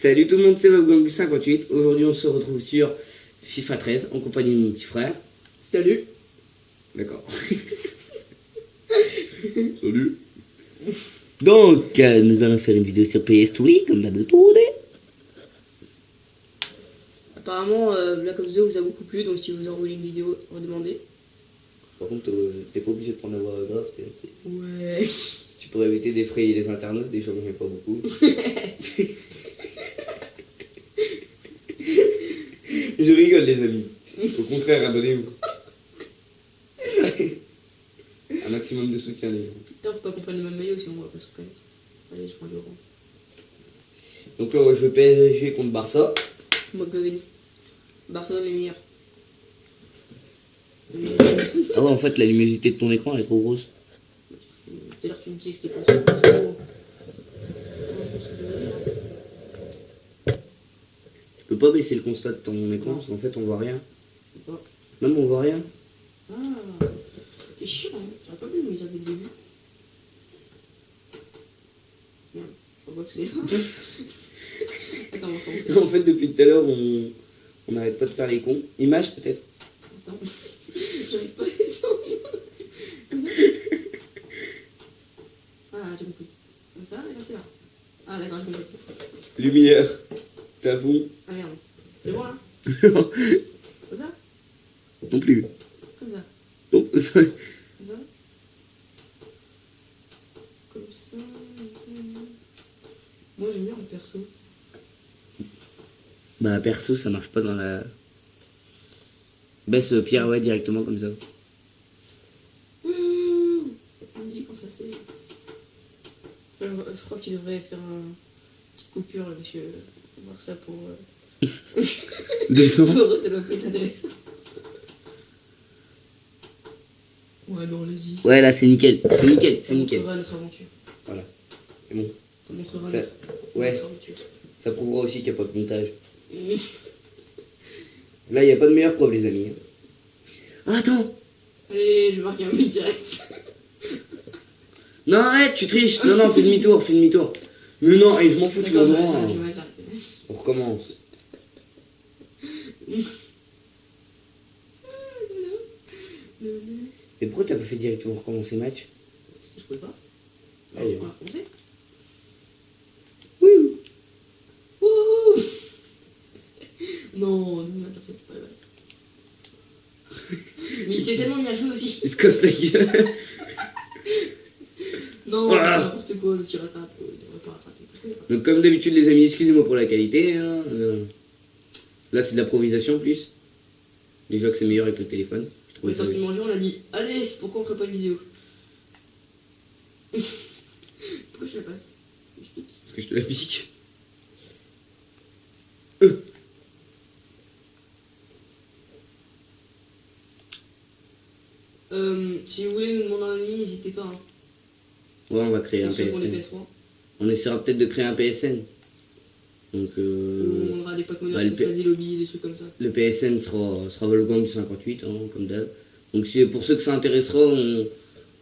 Salut tout le monde, c'est Webgang58. Aujourd'hui, on se retrouve sur FIFA 13 en compagnie de mon petit frère. Salut. D'accord. Salut. Donc, nous allons faire une vidéo sur PS3 comme d'habitude. Apparemment, Black Ops 2 vous a beaucoup plu, donc si vous envoyez une vidéo, redemandez. Par contre, t'es pas obligé de prendre la voix grave. Ouais. Tu pourrais éviter d'effrayer les internautes, déjà j'en ai pas beaucoup. Je rigole les amis. Au contraire, abonnez-vous. Un maximum de soutien les gens. Putain, faut pas qu'on prenne le même maillot sinon on va pas se reconnaître. Allez, je prends le rang. Donc là, on va jouer PSG contre Barça. Moi, Gavin. Barcelone les meilleurs. Ah ouais, en fait, la luminosité de ton écran elle est trop grosse. Tout à l'heure, tu me disais que c'était pas ça. Tu peux pas baisser le constat de ton écran parce qu'en fait, on voit rien. Même on voit rien. Ah, c'est chiant, hein. J'aurais pas vu me dire dès le début. Merde, je vois pas que c'est là. Attends, on va commencer. En fait, depuis tout à l'heure, on n'arrête pas de faire les cons. Image peut-être. Attends, j'arrive pas à descendre. Comme ça. Ah, j'ai compris. Comme ça, et là c'est là. Ah, d'accord, j'ai compris. Lumière. Plafond. Ah merde, c'est bon là. Comme ça. Non plus. Comme ça. Non. Comme ça. Comme ça. Moi j'aime bien en perso. Bah perso, ça marche pas dans la... Baisse Pierre, ouais, directement comme ça. On me dit quand ça c'est... Je crois que tu devrais faire une petite coupure là, parce que voir ça pour... Descends. Pour eux, ça doit pas être intéressant. Ouais, non, vas-y. Ouais, là c'est nickel. C'est nickel, c'est Ça nickel. montrera notre aventure. Voilà. C'est bon. Ça montrera Ça- ouais. notre aventure. Ça prouvera aussi qu'il n'y a pas de montage. Là, il n'y a pas de meilleure preuve, les amis. Ah, attends. Allez, je vais marquer un but direct. Non, arrête, tu triches. Non, non, fais demi-tour, fais demi-tour. Mais non, et je m'en fous, tu m'as D'accord, droit. j'ai Hein. mal, j'arrête. On recommence. Et pourquoi t'as pas fait directement recommencer le match? Je pouvais pas. Allez. On va commencer. Oui. Ouh. Non, non, attends, c'est pas vrai. Mais il s'est tellement mis à jouer aussi. Il se casse la gueule. Non, Voilà. c'est n'importe quoi, le tir rattrape. Il devrait pas rattraper. Donc, comme d'habitude, les amis, excusez-moi pour la qualité. Hein. Là, c'est de l'improvisation en plus. Déjà que c'est meilleur avec le téléphone. Je On trouvais est ça. sorti manger, on a dit allez, pourquoi on ferait pas une vidéo? Pourquoi je la passe? Je pique. Parce que je te la pique. Si vous voulez nous demander un ami, n'hésitez pas. Hein. Ouais, on va créer un Pour ceux qui ont les PSN. PS3. On essaiera peut-être de créer un PSN. Donc, On aura des packs bah, modernes le qui fassent des lobbies, des trucs comme ça. le PSN sera Volgang du 58, hein, comme d'hab. Donc, pour ceux que ça intéressera,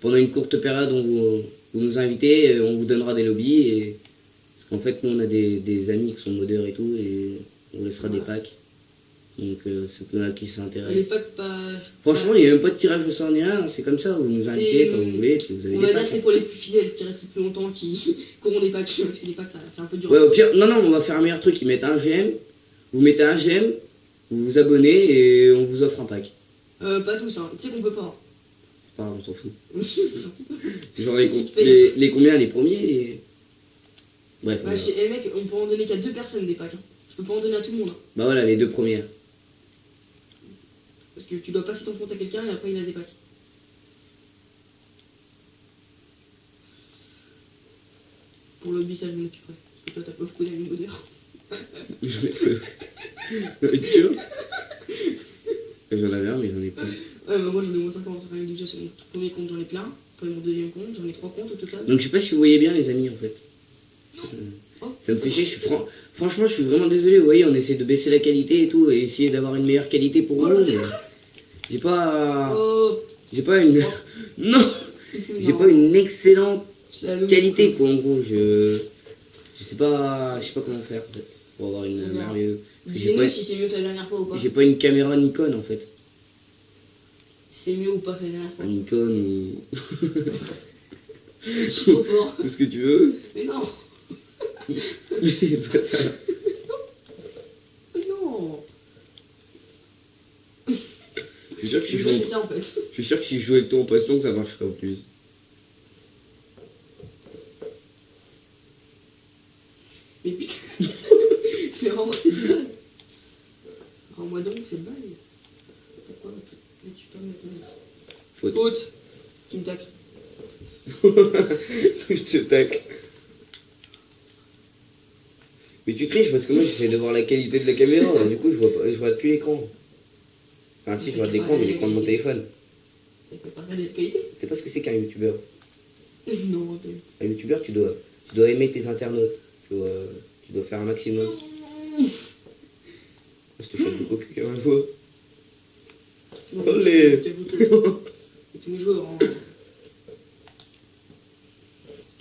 pendant une courte période, vous nous invitez, on vous donnera des lobbies. Et, parce qu'en fait, nous, on a des amis qui sont modeurs et tout, et on laissera des packs. Donc, ceux à qui ça Les intéresse. packs pas. Franchement, il n'y a même pas de tirage au sort ni rien, c'est comme ça, vous nous invitez C'est- quand vous voulez, puis vous avez On des va dire packs. c'est pour les plus fidèles qui restent le plus longtemps, qui auront des packs. Parce que les packs, c'est un peu dur. Ouais, au pire, non, on va faire un meilleur truc, ils mettent un GM, vous mettez un GM, vous vous abonnez et on vous offre un pack. Pas tous, hein. Tu sais qu'on peut pas. C'est pas grave, on s'en fout. Bah, Genre Si tu payes. les combien, les premiers Bref, voilà. chez les mecs, on peut en donner qu'à 2 personnes des packs. Hein. Je peux pas en donner à tout le monde. Hein. Bah voilà, les deux premières. Parce que tu dois passer ton compte à quelqu'un et après il a des packs. Pour le hobby, ça je m'en occuperai. Parce que toi t'as pas beaucoup d'amis modeurs. Tu vois J'en avais un, mais j'en ai pas. Ouais, bah moi j'en ai au moins 50. Enfin, déjà, c'est mon premier compte, j'en ai plein. Après mon deuxième compte, j'en ai 3 comptes au total. Donc je sais pas si vous voyez bien, les amis, en fait. Oh. Ça me fait chier, franchement, je suis vraiment désolé. Vous voyez, on essaie de baisser la qualité et tout, et essayer d'avoir une meilleure qualité pour vous. Mais j'ai pas. Oh. J'ai pas une. Non J'ai pas une excellente qualité, quoi, en gros. Je sais pas comment faire, en fait. pour avoir une On verra. merveilleuse. Parce que Dis-nous si c'est mieux que la dernière fois ou pas. j'ai pas une caméra Nikon en fait. C'est mieux ou pas que la dernière fois. Un Nikon ou. Je suis trop fort. Tout ce que tu veux. Mais non. C'est pas ça. Mais non. Je suis sûr que si Je je fais joue, ça en fait. je suis sûr que si je joue avec toi en passion, que ça marcherait au plus. Mais putain. Mais rends-moi cette balle. Rends-moi donc cette balle. Pourquoi tu peux me tenir Faute. Faute. Tu me tacles. Je te tacle. Mais tu triches parce que moi j'essaie de voir la qualité de la caméra, du coup je vois plus l'écran. Enfin si je vois l'écran, mais l'écran de mon téléphone. T'as regardé la qualité? C'est pas ce que c'est qu'un youtubeur. Non, Un youtubeur tu dois aimer tes internautes. Tu dois faire un maximum. Je te chope beaucoup quelqu'un une fois. Allez. Tous les joueurs.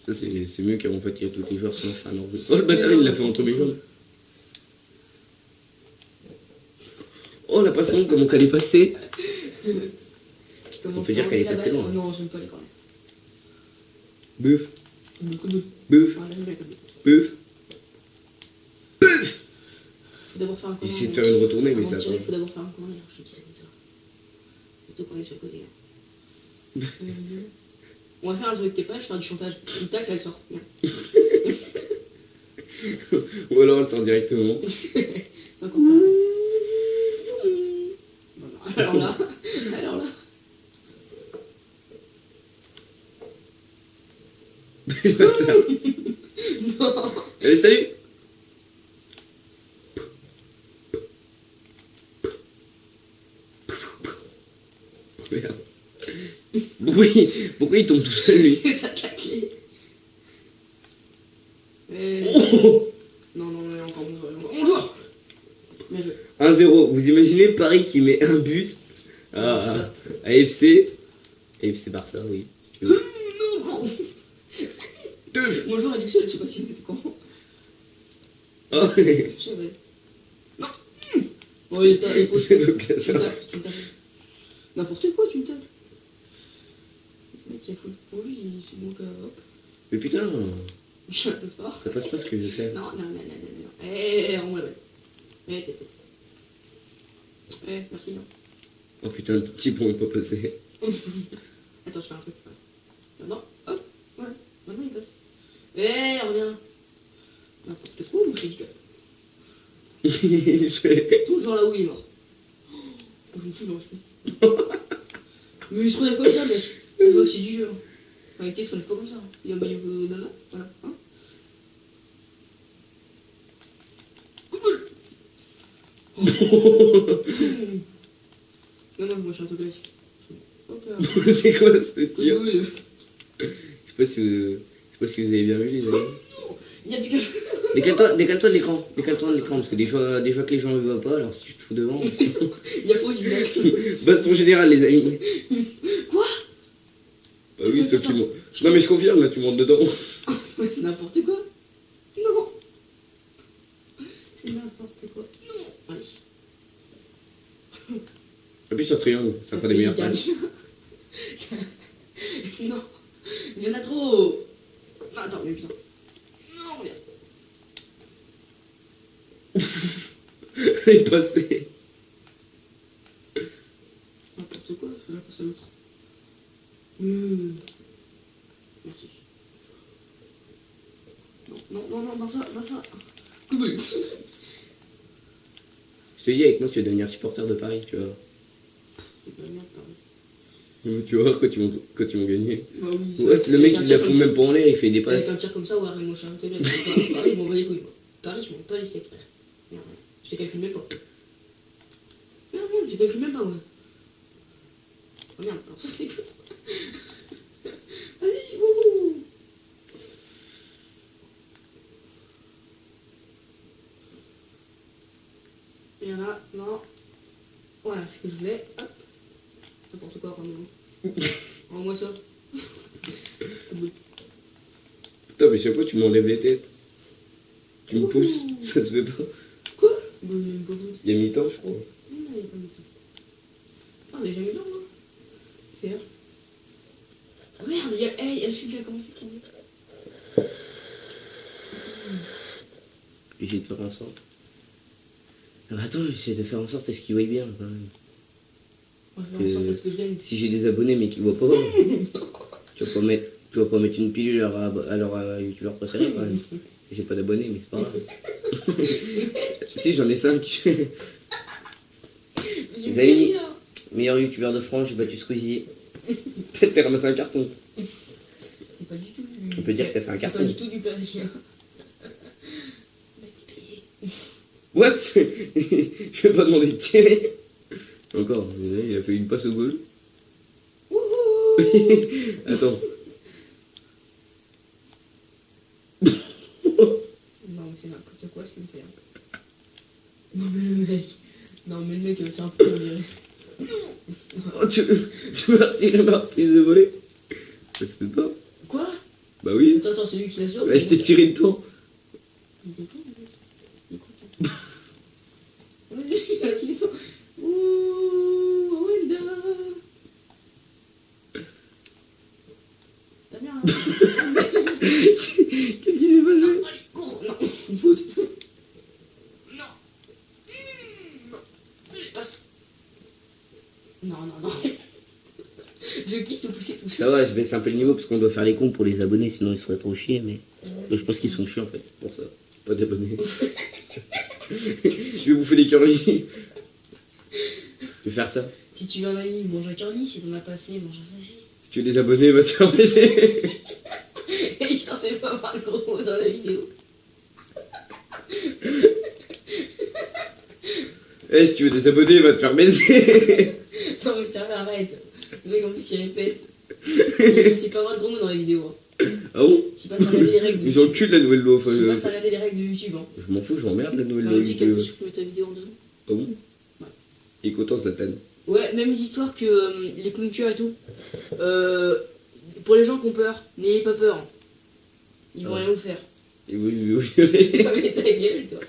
Ça c'est mieux qu'en fait il y a tous les joueurs sinon je fais un orgueil. Oh le bâtard il l'a fait entre mes jambes. Oh la passion comment qu'elle est passée. On peut dire qu'elle est passée loin. Non, j'aime pas les cornets. Bouf. Beaucoup de. Bouf. Enfin, j'aime bien comme Bouf. faut d'abord faire un corner. J'essaie de faire une retournée mais ça va. Il faut d'abord faire un corner, je dis ça comme ça. Surtout qu'on est sur le côté. Là. On va faire un truc, t'es prêt? Je vais faire du chantage. Une tacle, elle sort. Bien. Ou alors elle sort directement. C'est encore pareil. Alors là. Non. Allez salut. Merde. Pourquoi il tombe tout seul lui? T'as taclé. Oh Non, encore bon joueur. Bon joueur. Bien joué. 1-0. Vous imaginez Paris qui met un but à AFC Barça, oui. Si tu veux. Non, gros. Deux. Mon joueur est tout seul, je sais pas si c'était con. Oh. Je savais. Non. Bon, il faut. C'est donc Tu me ça. tacles, tu me tacles. N'importe quoi, tu me tacles. Le mec, il est fou. Pour lui, c'est bon que. Hop. Mais putain, Je suis un peu fort. ça passe pas ce que je veux faire. Non. Rends-moi la balle. T'es. Merci, non. Oh putain, le petit pont est pas passé. Attends, je fais un truc. Non, hop, voilà. Maintenant il passe. Reviens. N'importe quoi, mon créditeur. Il fait. Toujours là où il est mort. Je me fous, j'en respire. Mais il se relève comme ça, mec. Ça se voit que c'est du jeu. En réalité, il se relève pas comme ça. Il a un maillot nana. Voilà. Hein. Non, moi je suis un truc classique. Hop là. C'est quoi ce tir? Cool. Je sais pas si vous avez bien vu les amis. Il y a plus qu'à jouer. Décale-toi de l'écran. Décale-toi de l'écran parce que des fois que les gens ne voient pas, alors si tu te fous devant. Il y a faux du mec. Baston général les amis. Quoi? Ah oui, c'est toi qui montes. Non mais je confirme, là tu montes dedans. Mais c'est n'importe quoi. Non. C'est n'importe quoi. Non. Allez. Appuie sur triangle, ça fera des meilleures passes. Non. Il y en a trop. Non, attends, mais putain. Non, regarde. Il est passé. N'importe quoi, je vais passer à l'autre. Merci. Non, Barça. Cool. Je te dis, avec moi tu vas devenir supporter de Paris, tu vois. C'est pas la merde, pareil. Tu vas voir quand ils vont gagner. Bah oui. Ouais, le mec il la fout même pas en l'air, il fait des Avec passes. un tir comme ça, ouais, moi je suis un télé. Paris, ils m'envoient les couilles. Paris, je m'en pas les steaks, frère. Merde, je les calcule même pas. Merde, je les calcule même pas, ouais. Oh merde, alors ça c'est cool. Vas-y, wouhou. Il y en a, non. Voilà, ce que je voulais. Hop. N'importe quoi, rends-moi. Rends-moi ça. Putain, mais chaque fois tu m'enlèves les têtes. Tu me pousses, ça se fait pas. Quoi? Bah, il y a même pas de... Il y a mi-temps, je crois. Non, il n'y a pas de temps. Ah, on est jamais là, moi. C'est là. Ah merde, il y a le film qui a commencé. J'essaie de faire en sorte. Ah bah attends, j'essaie de faire en sorte à ce qu'ils voient bien quand même. On va faire en sorte à ce que je gagne. Si j'ai des abonnés mais qu'ils voient pas, tu vas pas mettre une pilule à leur youtubeur préféré quand même. J'ai pas d'abonnés mais c'est pas grave. Si j'en ai 5. Les amis, meilleur youtubeur de France, j'ai battu Squeezie. Peut-être t'as ramassé un carton. C'est pas du tout du... On peut dire que t'as fait un carton. C'est pas du tout du plagiat. Bah, t'es payé. What? Je vais pas demander de tirer. Encore, il a fait une passe au goal. Wouhou. Attends. Non, mais c'est n'importe quoi ce qu'il me fait. Hein. Non, mais le mec. Non, mais le mec, c'est un peu, on dirait. Oh, tu veux retirer ma reprise de volée? Ça se fait pas. Quoi? Bah oui. Attends, c'est lui qui la sort. Bah, je t'ai tiré dedans. Il est con, il est con. Vas-y, il a tiré dedans. Ouh, Wenda. T'as bien. Qu'est-ce qui s'est passé? Allez, cours. Non, une faute. Non. Non. Allez, passe. Non. Je kiffe te pousser tout Ça ça. va, je baisse un peu le niveau parce qu'on doit faire les cons pour les abonnés, sinon ils seraient trop chiés. Mais je pense qu'ils sont chiants en fait, c'est pour ça. Pas d'abonnés. Je vais bouffer des curly. Je vais faire ça. Si tu veux un ami, mange un curly. Si t'en as pas assez, mange un sachet. Si tu veux des abonnés, va te faire baiser. Et il s'en sait pas par gros mots dans la vidéo. Eh, si tu veux des abonnés, va te faire baiser. Non mais sérieux, arrête. Le mec en plus il répète. Et c'est pas avoir de gros mots dans les vidéos. Hein. Ah bon? Je sais pas si t'as regardé les règles de Ils YouTube. enculent la nouvelle loi. Je sais pas si t'as regardé les règles de YouTube. Hein. Je m'en fous, j'emmerde la nouvelle Bah, loi. tu sais qu'elle peut supprimer ta vidéo en 2 ans. Ah bon? Il est content, Zlatan. Ouais, même les histoires que les clowns tueurs et tout. Pour les gens qui ont peur, n'ayez pas peur. Ils vont Ouais. rien vous faire. Et oui. Ah mais ta gueule toi.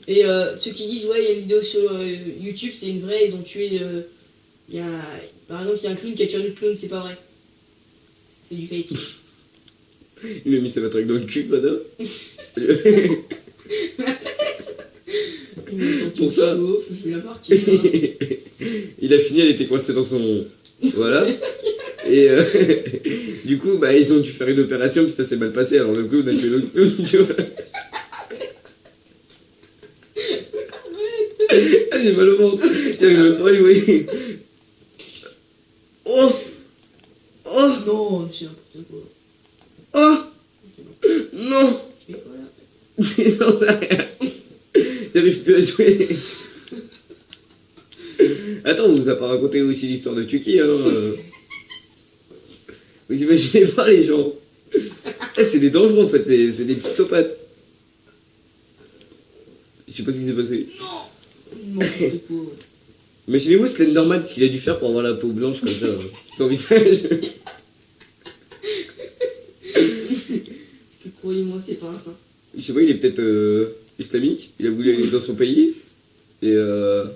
Et ceux qui disent ouais il y a une vidéo sur YouTube, c'est une vraie, ils ont tué par exemple il y a un clown qui a tué un autre clown, c'est pas vrai. C'est du fake. Il m'a mis sa matraque dans le cul, madame. Pour ça. Sauf, je vais la partir. Il a fini, elle était coincée dans son... Voilà. Et du coup, bah, ils ont dû faire une opération, puis ça s'est mal passé. Alors le coup, on a fait l'autre clown, tu vois. Ah, j'ai mal au ventre. J'arrive même pas à y voir. Oh! Oh! Non, c'est n'importe quoi. Oh! Non! Tu fais quoi là? Non, ça rien. J'arrive plus à jouer. Attends, on vous a pas raconté aussi l'histoire de Chucky, hein? Vous imaginez pas les gens? Eh, c'est des dangereux en fait, c'est des psychopathes. Je sais pas ce qui s'est passé. N'importe quoi. Imaginez-vous Slenderman, ce qu'il a dû faire pour avoir la peau blanche comme ça, son visage. Croyez-moi, c'est pas un saint. Je sais pas, il est peut-être islamique, il a voulu aller dans son pays, et je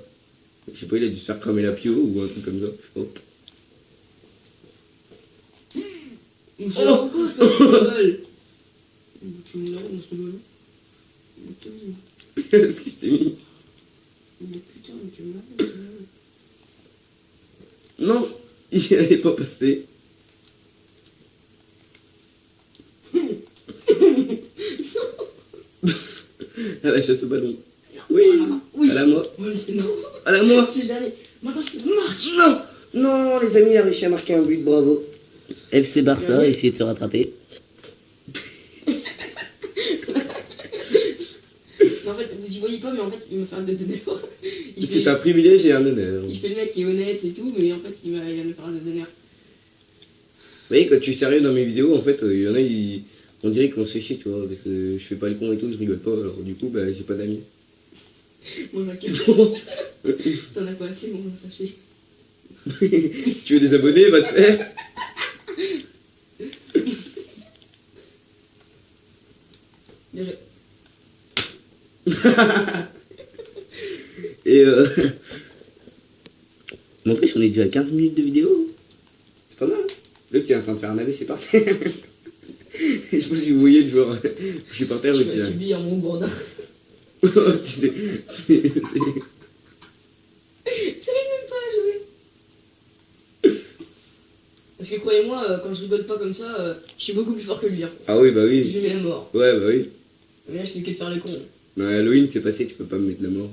sais pas, il a dû se faire cramer la pio ou un truc comme ça, je sais pas. Mais c'est pourquoi je passe une balle? Tu me l'as, on se balle. Qu'est-ce que je t'ai mis? Mais putain, mais tu me l'as. Non, il allait pas passer. À la chasse au ballon. Oui, Oui. à la moi. Oui, non. À la moi. C'est le dernier. Maintenant, je peux marcher. Non, non, les amis, il a réussi à marquer un but, bravo. FC Barça a essayé de se rattraper. En fait, vous y voyez pas, mais en fait, il me fait un honneur. C'est un privilège et un honneur. Il fait le mec qui est honnête et tout, mais en fait, il vient me faire un honneur. Vous voyez, quand je suis sérieux dans mes vidéos, en fait, il y en a, on dirait qu'on se fait chier, tu vois, parce que je fais pas le con et tout, je rigole pas, alors du coup, bah, j'ai pas d'amis. Moi, je T'en as pas assez, mon sachet. Si tu veux des abonnés, va te faire. Bien joué. Et en plus, on est déjà à 15 minutes de vidéo. C'est pas mal. Là, tu es en train de faire un AVC par terre. Je sais pas si vous voyez le joueur. Je suis par terre. Je mais vais subir mon gourdin. c'est- Je savais même pas à jouer. Parce que croyez-moi, quand je rigole pas comme ça, je suis beaucoup plus fort que lui. Hein. Ah oui, bah Je oui. lui mets la mort. Ouais, bah oui. Mais là, je fais que de faire le con. Mais Halloween, c'est passé, tu peux pas me mettre la mort.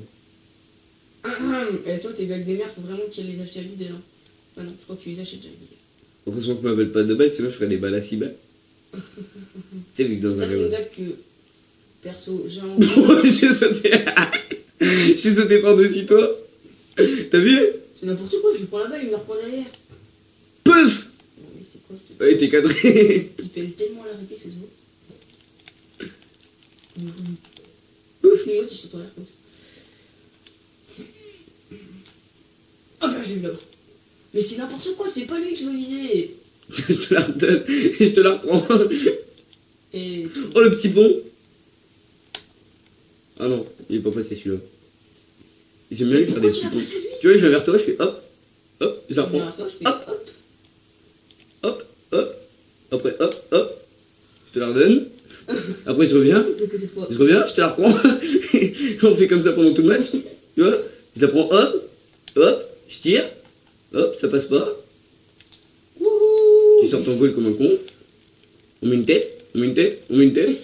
Et toi, tes bagues des mers, faut vraiment qu'il les achète à l'idée. Hein. Ah non, je crois que tu les achètes déjà à l'idée. Heureusement que je m'appelle pas de balles, sinon je ferais des balles à 6 balles. Tu sais, vu que dans Ça, un c'est une jeu. blague que, perso, j'ai un. J'ai sauté. J'ai sauté par-dessus toi. T'as vu? C'est n'importe quoi, je lui prends la balle, il me la reprend derrière. Pouf! Non, mais c'est quoi ce Ouais, t'es cadré. Il peine tellement à l'arrêter, ça se voit. Ouf, mais l'autre, il saute en l'air comme ça. Hop là, je l'ai vu là-bas. Mais c'est n'importe quoi, c'est pas lui que je veux viser. Je te la redonne et je te la reprends. Et. Oh, le petit pont. Ah non, il est pas passé celui-là. J'aime bien lui faire des Pourquoi tu petits l'as ponts. passé à lui? Tu vois, je viens vers toi, je fais hop, hop, je la Je viens reprends. vers toi, je fais Hop. hop. Hop, hop. Après, hop, hop. Je te la redonne. Après, je reviens. Donc, cette fois. Je reviens, je te la reprends. On fait comme ça pendant tout le match. Tu vois, je la prends, hop, hop, je tire. Hop, ça passe pas. Wouhou! Tu sors ton goal comme un con. On met une tête, on met une tête, on met une tête.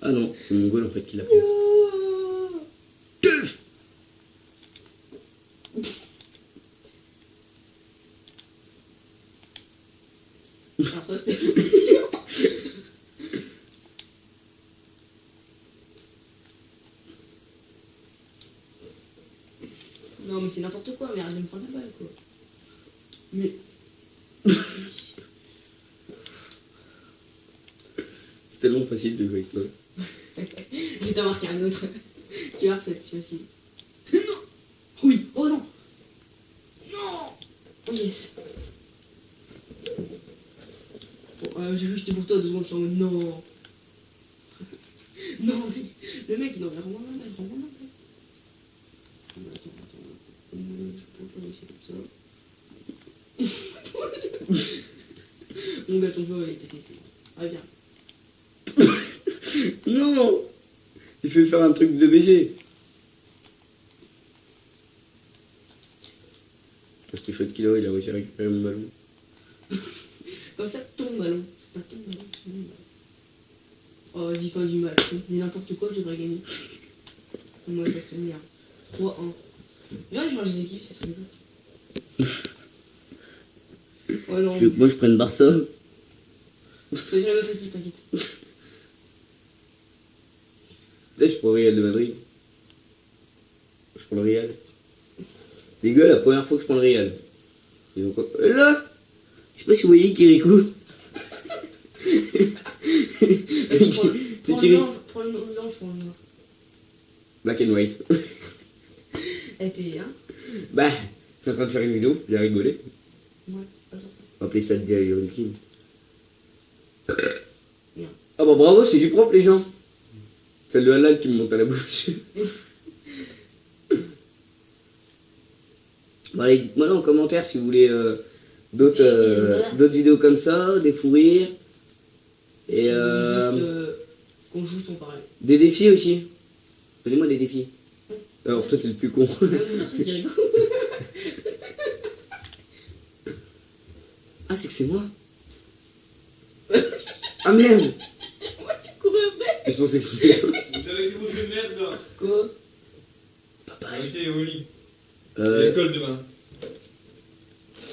Ah non, c'est mon goal en fait qui l'a pris. Yo! Teuf. Alors, toi, c'était. Non, mais c'est n'importe quoi, mais arrête de me prendre la balle, quoi. Mais. C'est tellement facile de jouer avec toi. Je vais t'en marquer un autre. Tu vois, c'est facile. Non! Oui! Oh non! Non! Oh yes! Bon, j'ai vu que c'était pour toi, 2 secondes, je suis en mode non! Non, mais le mec il devrait rendre la balle, rendre la balle. Attends. Je peux pas laisser comme ça. Mon gars, ton joueur il est pété, c'est bon. Ah, viens. Non. Il fait faire un truc de BG. Parce que chouette kilo, il a réussi à récupérer mon ballon. Comme ça, ton ballon. C'est pas ton ballon, c'est mon ballon. Oh, vas-y, fin du match. Dis n'importe quoi, je devrais gagner. Moi, je vais se tenir. 3-1. Viens, je change des équipes, c'est très bien. Oh non. Tu veux que moi je prenne Barça? Choisis une autre équipe, t'inquiète. Là, je prends Real de Madrid. Je prends le Real. Les gars, la première fois que je prends le Real. Ils vont quoi? Là! Je sais pas si vous voyez Kirikou. Vas-y, prends le Kiri. blanc, prends le blanc, je prends le noir. Black and white. Eh, t'es, hein? Bah, je suis en train de faire une vidéo, j'ai rigolé. Ouais, pas sur ça. On va appeler ça Day Ultime. Bien. Ah bah bravo, c'est du propre les gens. Celle de Halal qui me monte à la bouche. Bon allez, dites-moi là en commentaire si vous voulez d'autres vidéos comme ça, des fous rires. Et Si vous voulez juste qu'on joue sans parler. des défis aussi. Donnez-moi des défis. Ouais. Alors toi t'es le plus con. Non, c'est Kirikou. Ah c'est que c'est moi. Ah merde. Moi, tu courais après. Je pensais que c'était toi. Vous avez des bouches de merde là. Quoi? Papa, Invitez au lit. euh, L'école demain.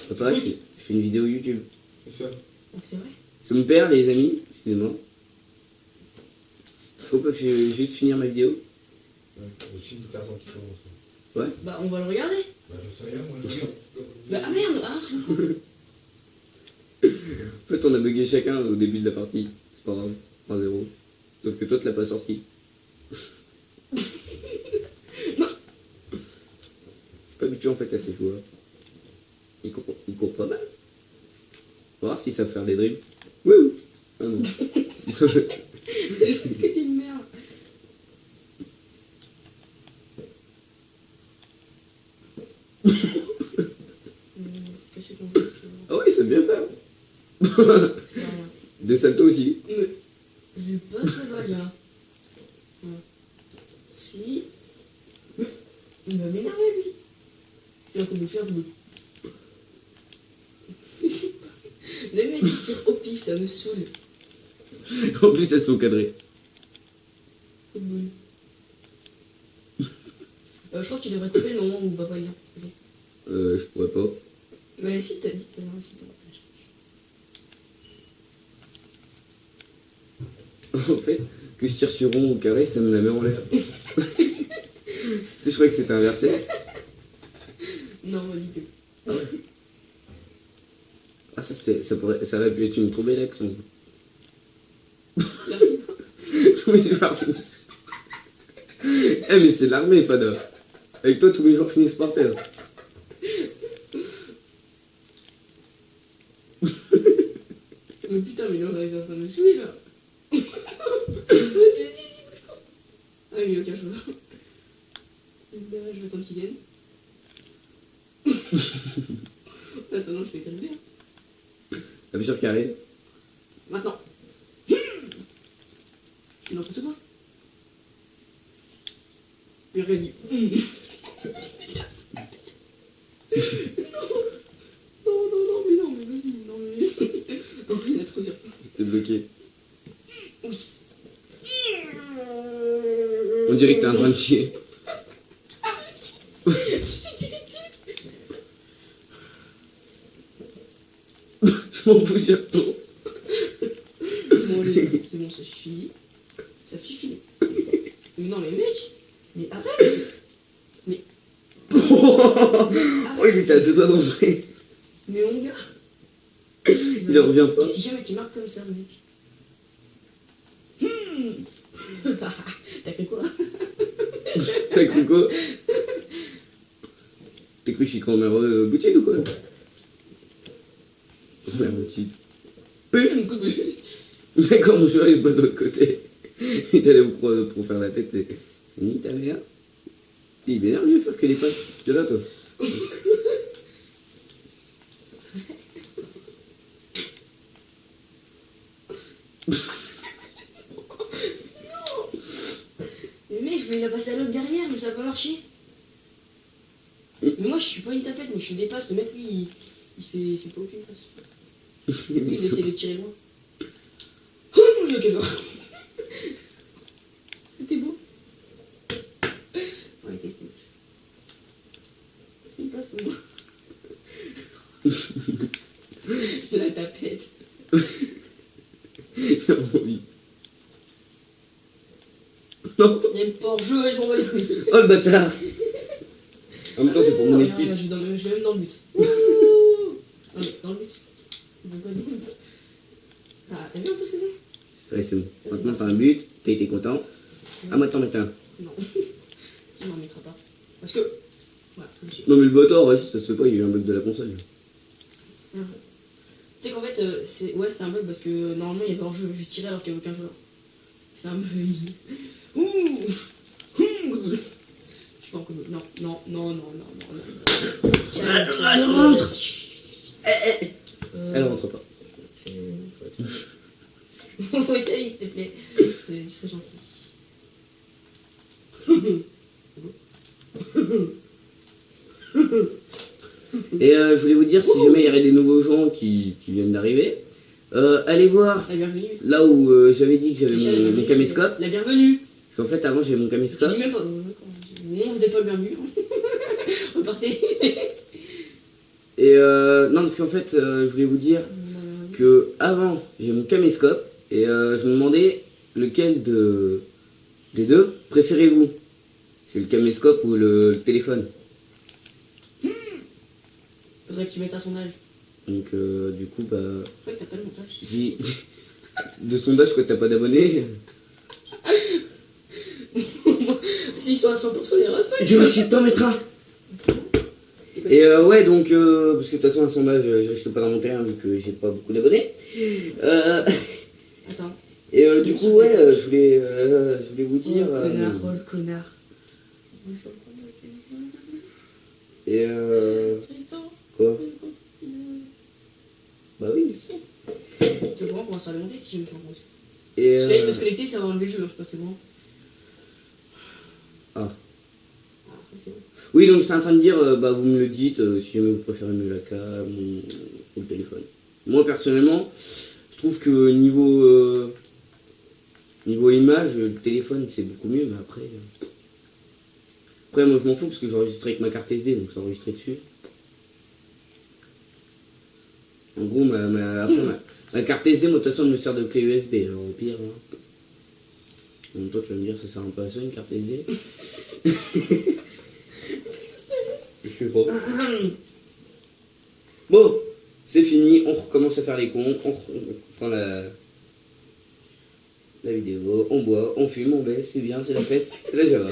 papa, je fais une vidéo YouTube. C'est ça. Oh, c'est vrai? C'est mon père les amis, excusez-moi. Est-ce qu'on peut juste finir ma vidéo? Ouais, le film de Tarzan qui commence. Bah, on va le regarder. Bah, je sais rien, moi, je regarde. Bah, ah merde, ah, c'est bon. En fait, on a bugué chacun au début de la partie. C'est pas grave. 1-0. Sauf que toi, tu l'as pas sorti. Non. Je suis pas habitué en fait à ces joueurs. Ils courent pas mal. On va voir s'ils savent faire des dribbles. Wouh! Ah non. C'est juste que t'es une merde. C'est rien. Des saltos aussi. Mais je vais pas très bagarre. Voilà. Si. Il va m'énerver lui. Fais un coup de boule, fais un coup de boule. Mais c'est pas- Le mec il tire au pif, ça me saoule. En plus, elles sont cadrées. Coup de boule. Je crois que tu devrais couper le moment où papa vient. Ok. Je pourrais pas. Mais si t'as dit que t'avais un site avantage. En fait, que je tire sur rond ou carré, ça me la met en l'air. Tu sais, je croyais que c'était inversé. Non, pas du tout. Ah, ça aurait pu être une trop belle action. J'arrive. Tous mes joueurs finissent. Eh, mais c'est l'armée, Fada. Avec toi, tous mes joueurs finissent par terre. Mais putain, mais là, on arrive à me saouler là. Vas-y. Ah, mais aucun choix. Je vais attendre qu'il vienne. Attends, non, je vais éternuer. T'as vu sur carré? Maintenant. N'importe quoi. J'ai rien dit. Non, mais vas-y, non, mais. Non, il a trop sûr. J'étais bloqué. Oui. On dirait que t'es en train de chier. Je t'ai tiré dessus. Je m'en fous sur toi. Bon, allez, c'est bon, ça suffit. Ça suffit. Mais non, mais mec, mais arrête. Mais. Oh, il était à deux doigts d'entrer. Mais mon gars. Il ne revient pas. Et si jamais tu marques comme ça, mec. T'as cru quoi? T'as cru quoi? T'as cru que je suis grand-mère boutique ou quoi? Grand-mère boutique. Puf! Un coup de boule. D'accord, mon joueur il se bat de l'autre côté. Il est allé pour faire la tête et. Ni ta mère. Il m'énerve mieux faire que les pattes. T'es là, toi. Mais mec, je voulais la passer à l'autre derrière, mais ça va pas marcher. Mais moi, je suis pas une tapette, mais je dépasse. Le mec, lui, il fait pas aucune passe. Lui, il essaie de tirer loin. Ok, ça va. C'était beau. Ouais, qu'est-ce que c'est? Une passe pour moi. La tapette. J'ai envie. Non. J'aime pas en jeu, je m'en bats les couilles. Oh le bâtard. En même temps, c'est pour mon Regarde, équipe. regarde, je vais même dans le but. Ouh. Non, mais dans le but. Je veux pas dire. Ah, t'as vu un peu ce que c'est? Ouais, c'est bon. Ça, Maintenant, c'est t'as un but, t'as été content. À moi de t'en mettre un. Non. Tu m'en mettras pas. Parce que. Voilà, je me suis. Non, mais le bâtard, ouais, ça se fait pas, il y a eu un bug de la console. Tu sais qu'en fait, c'était un bug parce que normalement il y avait hors jeu, je tirais alors qu'il n'y avait aucun joueur. C'est un bug. Ouh. Je suis pas en commun. Non. Elle rentre. Elle rentre pas. C'est. Oui, s'il te plaît. C'est gentil. Et je voulais vous dire, si jamais il y aurait des nouveaux gens qui viennent d'arriver, allez voir La bienvenue. là où j'avais dit que j'avais Déjà, la mon bienvenue, caméscope. La bienvenue. Parce qu'en fait, avant, j'avais mon Je caméscope. dis même pas. Non, vous n'êtes pas le bienvenu. Repartez. Et non, parce qu'en fait, je voulais vous dire que avant, j'ai mon caméscope. Et je me demandais lequel des deux préférez-vous? C'est le caméscope ou le téléphone? Faudrait que tu mettes un sondage. Donc, du coup, bah. C'est vrai que t'as pas de montage. De sondage, quand t'as pas d'abonnés. S'ils sont à 100%, il y aura ça. Je me suis t'en mettre un. Et ouais, donc, parce que de toute façon, un sondage, je risque pas d'en monter un vu que j'ai pas beaucoup d'abonnés. Attends. Et du coup, ouais, je voulais vous dire. Oh le connard. Et Tristan. quoi? Bah oui, je sais. comment on va se remonter si jamais ça enfonce. Et Parce que là, il peut se connecter, ça va enlever le jeu, je sais pas, c'est bon. Ah. Ah, c'est bon. Oui, donc j'étais en train de dire, bah, vous me le dites, si jamais vous préférez mieux la cam ou le téléphone. Moi, personnellement, je trouve que niveau image, le téléphone, c'est beaucoup mieux, mais après... Après, moi, je m'en fous, parce que j'enregistre avec ma carte SD, donc c'est enregistré dessus. En gros, ma carte SD, moi, de toute façon, elle me sert de clé USB, alors au pire... Hein. En même temps, tu vas me dire, ça sert un peu à ça, une carte SD. Je sais pas. Bon, c'est fini, on recommence à faire les cons, on prend la vidéo, on boit, on fume, on baisse, c'est bien, c'est la fête, c'est la Java.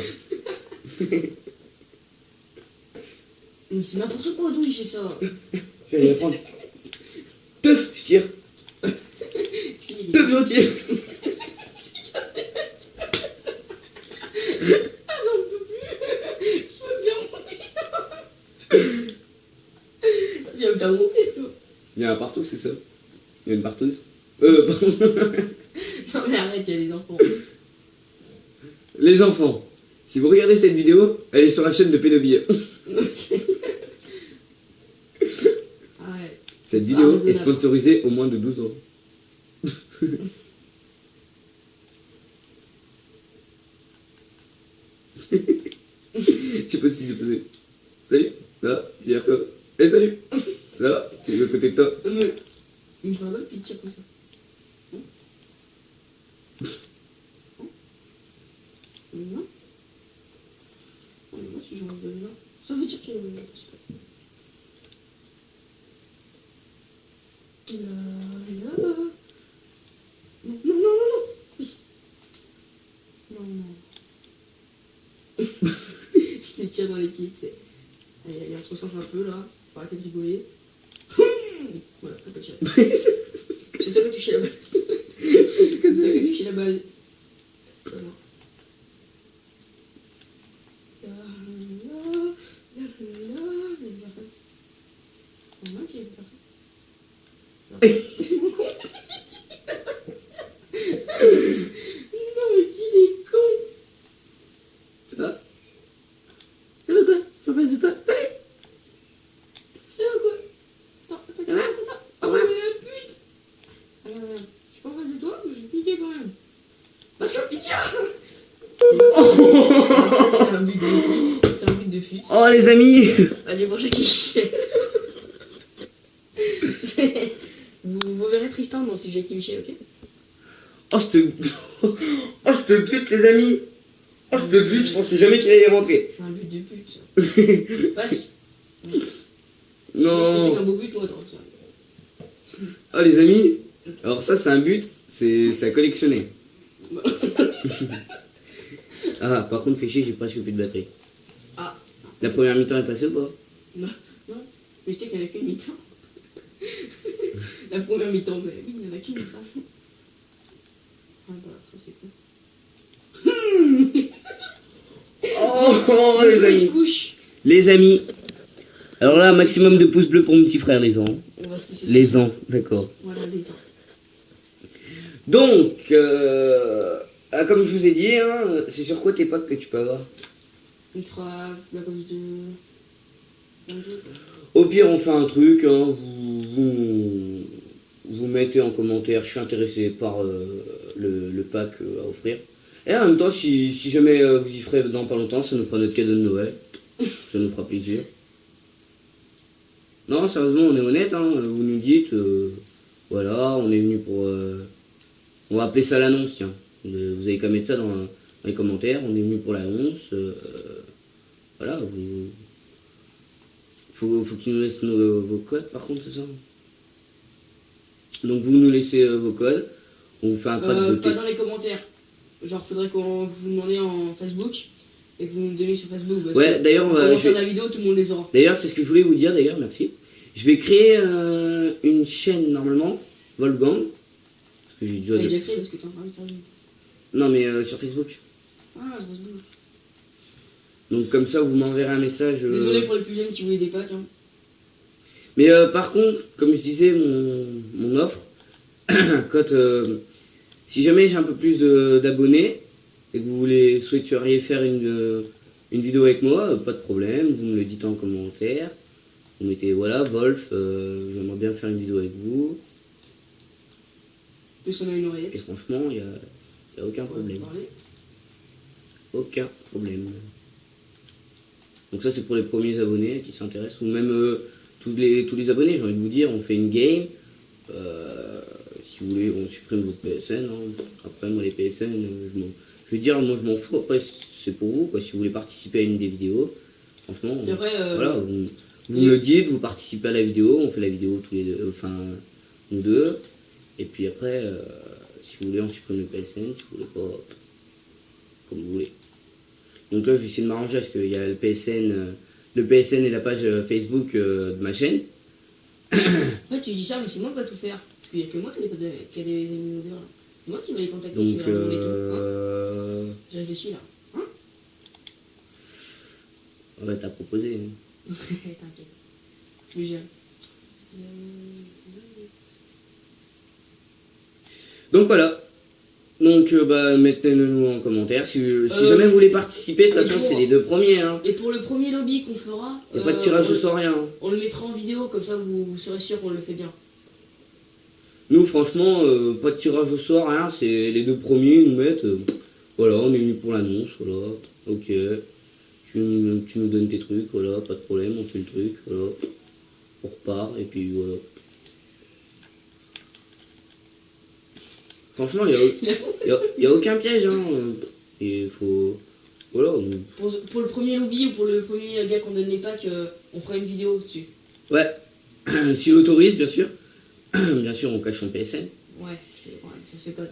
Mais c'est n'importe quoi, d'où il fait ça? Je vais aller la prendre. Teuf, je tire. Teuf, j'en tire. Ah, j'en peux plus. Tu vas me faire mourir. Tu vas me faire mourir, toi. Il y a un partout, c'est ça. Il y a une partouze. Pardon. Non, mais arrête, il y a des enfants. Les enfants, si vous regardez cette vidéo, elle est sur la chaîne de Pédobille. Arrête. Cette vidéo est raisonnable. sponsorisée au moins de 12 ans. Je sais pas ce qui s'est passé. Salut, ça va? Je suis derrière toi. Eh, salut, ça va? Je suis de côté de toi. Mais il me fait un balle, puis il tire comme ça. Non. Moi, si j'en donne là, ça veut dire qu'il y a une. Là. Non, non, non, non, non. Oui. Non, non. Je les tire dans les pieds, tu sais. Allez, on se ressent un peu là. Faut arrêter de rigoler. Voilà, t'as pas tiré. C'est toi qui as touché la balle. C'est toi qui as touché la balle. Voilà. Non, mais qu'il est con. Ça va? Ça va quoi? Je suis en face de toi. Salut! Ça va quoi? Attends. Oh, mais la pute! Je suis pas en face de toi, mais je vais piquer quand même. Parce que piquer! Ça, c'est un but de fut. C'est un but de fut. Oh les amis! Allez voir Jackie Michel. Vous verrez Tristan dans ce Jackie Michel, ok? Oh cette pute les amis! Oh cette pute, je pensais jamais qu'il allait y rentrer. C'est un but de pute, ça. Passe. Je pensais Non! qu'un beau but, moi, attends, ça. Oh les amis! Alors ça c'est un but, c'est à collectionner. Ah par contre fais chier, j'ai presque plus de batterie. Ah. La première mi-temps est passée ou pas? Non. Mais je sais qu'il n'y en a qu'une mi-temps. La première mi-temps, mais oui, il n'y en a qu'une mi-temps. Ah bah, ça c'est cool. Oh Le les jour, il se amis! couche. Les amis! Alors là, maximum de pouces bleus pour mon petit frère, les ans. On va se laisser Les sur- ans, d'accord. Voilà, les ans. Donc, comme je vous ai dit, hein, c'est sur quoi tes packs que tu peux avoir? Ultra, Black Ops 2. Un jeu, quoi. Au pire, on fait un truc, hein, vous mettez en commentaire, je suis intéressé par le pack à offrir. Et en même temps, si jamais vous y ferez dans pas longtemps, ça nous fera notre cadeau de Noël. Ça nous fera plaisir. Non, sérieusement, on est honnête, hein, vous nous dites, voilà, on est venu pour... on va appeler ça l'annonce, tiens. Vous avez qu'à mettre ça dans les commentaires, on est venu pour l'annonce. Voilà, faut qu'ils nous laissent vos codes, par contre, c'est ça? Donc vous nous laissez vos codes, on vous fait un pack de Pas texte. dans les commentaires. Genre, faudrait qu'on vous demande en Facebook et que vous nous donniez sur Facebook. Parce Ouais, que d'ailleurs, quand on je fait vais- la vidéo, tout le monde les aura. D'ailleurs, c'est ce que je voulais vous dire, d'ailleurs, merci. Je vais créer une chaîne, normalement, Wolfgang. Parce que j'ai déjà... On l'a déjà créé parce que t'es en train de faire une. Non, mais sur Facebook. Ah, Facebook. Donc comme ça, vous m'enverrez un message. Désolé pour les plus jeunes qui voulaient des packs. Hein. Mais par contre, comme je disais, mon offre, quand, si jamais j'ai un peu plus d'abonnés et que vous souhaiteriez faire une vidéo avec moi, pas de problème, vous me le dites en commentaire. Vous mettez voilà, Wolf, j'aimerais bien faire une vidéo avec vous. Plus on a une oreillette. Et franchement, il n'y a aucun problème. Parler. Aucun problème. Donc ça c'est pour les premiers abonnés qui s'intéressent, ou même tous les abonnés, j'ai envie de vous dire, on fait une game. Si vous voulez, on supprime votre PSN. Hein. Après moi les PSN, je veux dire, moi je m'en fous, après c'est pour vous, quoi. Si vous voulez participer à une des vidéos, franchement, Et après, voilà, vous me le dites, vous participez à la vidéo, on fait la vidéo tous les deux, enfin nous deux. Et puis après, si vous voulez, on supprime le PSN, si vous voulez pas, comme vous voulez. Donc là, je vais essayer de m'arranger parce qu'il y a le PSN et la page Facebook de ma chaîne. En fait, tu dis ça, mais c'est moi qui vais tout faire. Parce qu'il n'y a que moi qui a des amis modérés. C'est moi qui vais les contacter, qui Donc, vais leur demander tout. Hein, j'ai réfléchi là. Hein. On va t'as proposé. Hein. T'inquiète. Je vais gérer. Donc voilà. Donc mettez-le nous en commentaire. Si jamais vous voulez participer, de toute façon c'est les deux premiers. Hein. Et pour le premier lobby qu'on fera, Il n'y a pas de tirage au sort, rien. Hein. On le mettra en vidéo, comme ça vous serez sûr qu'on le fait bien. Nous franchement, pas de tirage au sort, rien. C'est les deux premiers nous mettent. Voilà, on est venu pour l'annonce, voilà. Ok. Tu nous donnes tes trucs, voilà, pas de problème, on fait le truc, voilà. On repart et puis voilà. Franchement, il y a aucun piège, hein. Il faut... Voilà. Pour le premier lobby ou pour le premier gars qu'on donne les packs, on fera une vidéo dessus. Ouais. S'il autorise, bien sûr. Bien sûr, on cache son PSN. Ouais, ça se fait pas.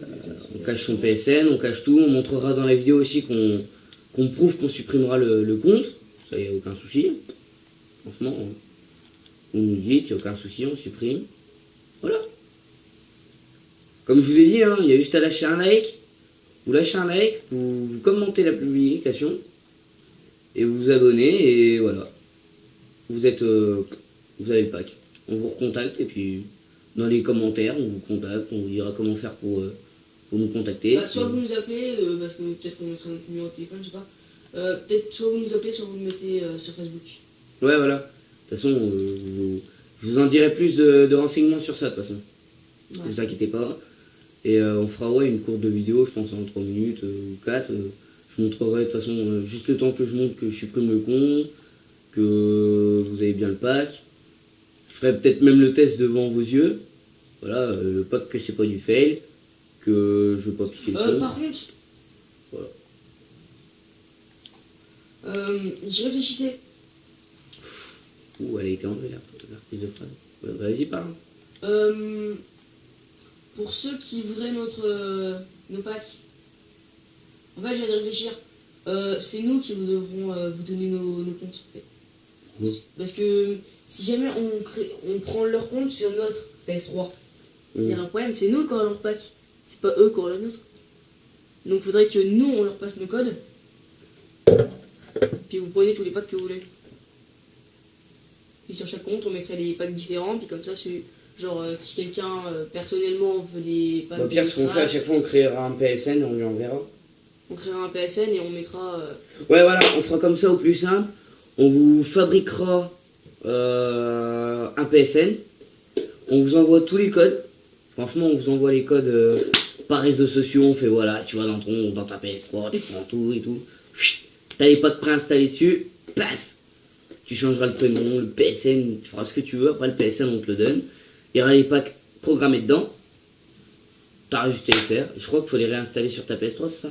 On cache son PSN, on cache tout. On montrera dans la vidéo aussi qu'on prouve qu'on supprimera le compte. Ça, il n'y a aucun souci. Franchement, on nous dit, il n'y a aucun souci, on supprime. Voilà. Comme je vous ai dit, hein, il y a juste à lâcher un like. Vous lâchez un like, vous commentez la publication et vous vous abonnez et voilà. Vous avez le pack. On vous recontacte et puis dans les commentaires, on vous contacte, on vous dira comment faire pour nous contacter. Bah, soit vous nous appelez, parce que peut-être qu'on mettra notre numéro de téléphone, je sais pas. Peut-être soit vous nous appelez, soit vous nous mettez sur Facebook. Ouais, voilà. De toute façon, je vous en dirai plus de renseignements sur ça, de toute façon. Ne vous inquiétez pas. Et on fera une courte vidéo, je pense en 3 minutes ou 4. Je montrerai de toute façon juste le temps que je montre que je supprime le compte, que vous avez bien le pack. Je ferai peut-être même le test devant vos yeux. Voilà, le pack que c'est pas du fail, que je veux pas piquer le compte. Par contre, voilà. J'y réfléchissais. Ouh, elle a été enlevée la reprise de phrase. Ouais, vas-y, parle. Pour ceux qui voudraient nos packs, en fait, je viens de réfléchir. C'est nous qui vous devrons vous donner nos comptes, en fait. Oui. Parce que si jamais on prend leur compte sur notre PS3, il y a un problème, c'est nous qui aurons leur pack. C'est pas eux qui auront le nôtre. Donc il faudrait que nous, on leur passe nos codes. Puis vous prenez tous les packs que vous voulez. Puis sur chaque compte, on mettrait des packs différents. Puis comme ça, c'est genre si quelqu'un personnellement veut des packs. Au pire, ce qu'on fait à chaque fois, on créera un PSN et on lui enverra. On créera un PSN et on mettra. Ouais, voilà, on fera comme ça au plus simple. On vous fabriquera un PSN. On vous envoie tous les codes. Franchement, on vous envoie les codes par réseaux sociaux. On fait voilà, tu vas dans ta PS3, tu prends tout et tout. T'as les potes préinstallés dessus. Paf! Tu changeras le prénom, le PSN, tu feras ce que tu veux. Après, le PSN, on te le donne. Il y aura les packs programmés dedans. T'as juste à les faire. Je crois qu'il faut les réinstaller sur ta PS3, c'est ça?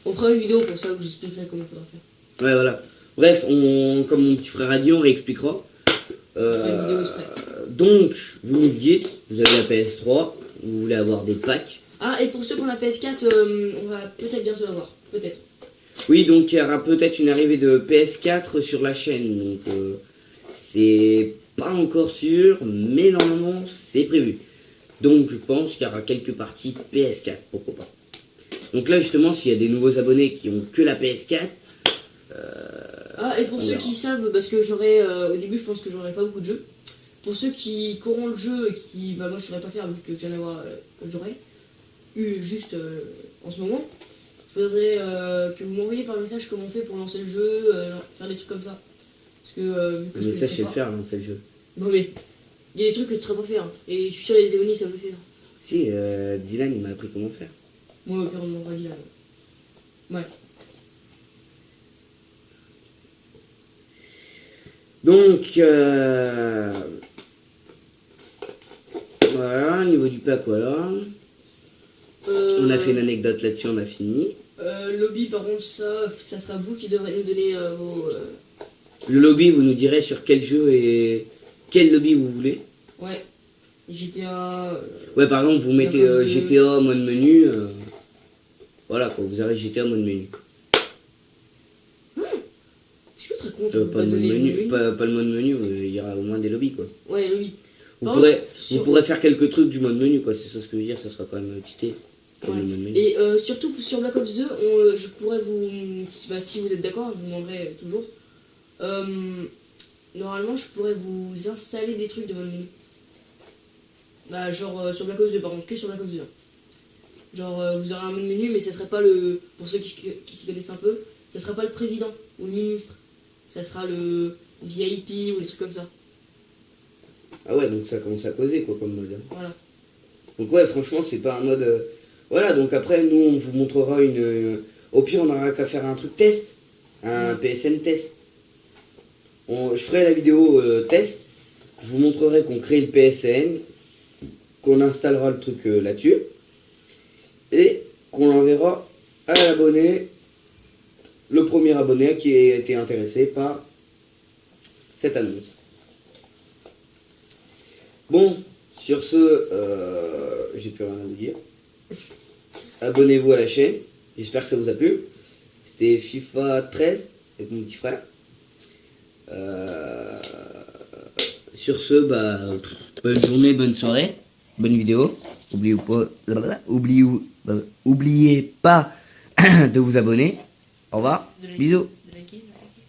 On fera une vidéo pour ça où j'expliquerai comment il faudra faire. Ouais, voilà. Bref, comme mon petit frère a dit, on réexpliquera. On fera une vidéo exprès. Donc, vous nous dites, vous avez la PS3, vous voulez avoir des packs. Ah, et pour ceux qui ont la PS4, on va peut-être bientôt l'avoir. Peut-être. Oui, donc il y aura peut-être une arrivée de PS4 sur la chaîne. Donc, c'est pas encore sûr, mais normalement, c'est prévu. Donc, je pense qu'il y aura quelques parties PS4, pourquoi pas. Donc là, justement, s'il y a des nouveaux abonnés qui ont que la PS4... Ah, et pour ceux qui savent, parce que j'aurais... au début, je pense que j'aurais pas beaucoup de jeux. pour ceux qui auront le jeu et qui, bah moi je saurais pas faire vu que je viens d'avoir, que j'aurais eu juste en ce moment, il faudrait que vous m'envoyiez par message comment on fait pour lancer le jeu, faire des trucs comme ça. Parce que vu que Mais ça, je sais le pas. faire, hein, c'est le jeu. Non mais, il y a des trucs que tu saurais pas faire. Et je suis sûr il y a des abonnés qui savent le faire. Si, Dylan, il m'a appris comment faire. Moi, au pire, on m'aura dit là. Bref. Donc, voilà, au niveau du pack, voilà. On a fait une anecdote là-dessus, on a fini. Lobby, par contre, ça sera vous qui devrez nous donner vos... Le lobby, vous nous direz sur quel jeu et quel lobby vous voulez. Ouais. GTA... Ouais, par exemple, vous mettez D'accord, GTA mode menu. Voilà, quoi, vous avez GTA mode menu. Est-ce que tu serais contre Pas de le mode donner le menu, menu pas le mode menu, il y aura au moins des lobbies, quoi. Ouais, lobby. Vous Par pourrez, contre, vous sur- pourrez faire quelques trucs du mode menu, quoi. C'est ça ce que je veux dire, ça sera quand même cheaté. Comme Ouais. le mode menu. Et surtout sur Black Ops 2, je pourrais vous... Bah, si vous êtes d'accord, je vous demanderai toujours. Normalement, je pourrais vous installer des trucs de mode menu. Bah, genre sur Black Ops 2, par contre, que sur Black Ops 2. Genre, vous aurez un mode menu, mais ça serait pas le... Pour ceux qui s'y connaissent un peu, ça sera pas le président ou le ministre. Ça sera le VIP ou des trucs comme ça. Ah ouais, donc ça commence à causer, quoi, comme mode. Hein. Voilà. Donc ouais, franchement, c'est pas un mode... Voilà, donc après, nous, on vous montrera une... Au pire, on n'aura qu'à faire un truc test. Un PSN test. Je ferai la vidéo test. Je vous montrerai qu'on crée le PSN. Qu'on installera le truc là-dessus. Et qu'on l'enverra à l'abonné. Le premier abonné qui a été intéressé par cette annonce. Bon, sur ce, j'ai plus rien à vous dire. Abonnez-vous à la chaîne. J'espère que ça vous a plu. C'était FIFA 13 avec mon petit frère. Sur ce, bah, bonne journée, bonne soirée, bonne vidéo. Oubliez pas de vous abonner. Au revoir, bisous.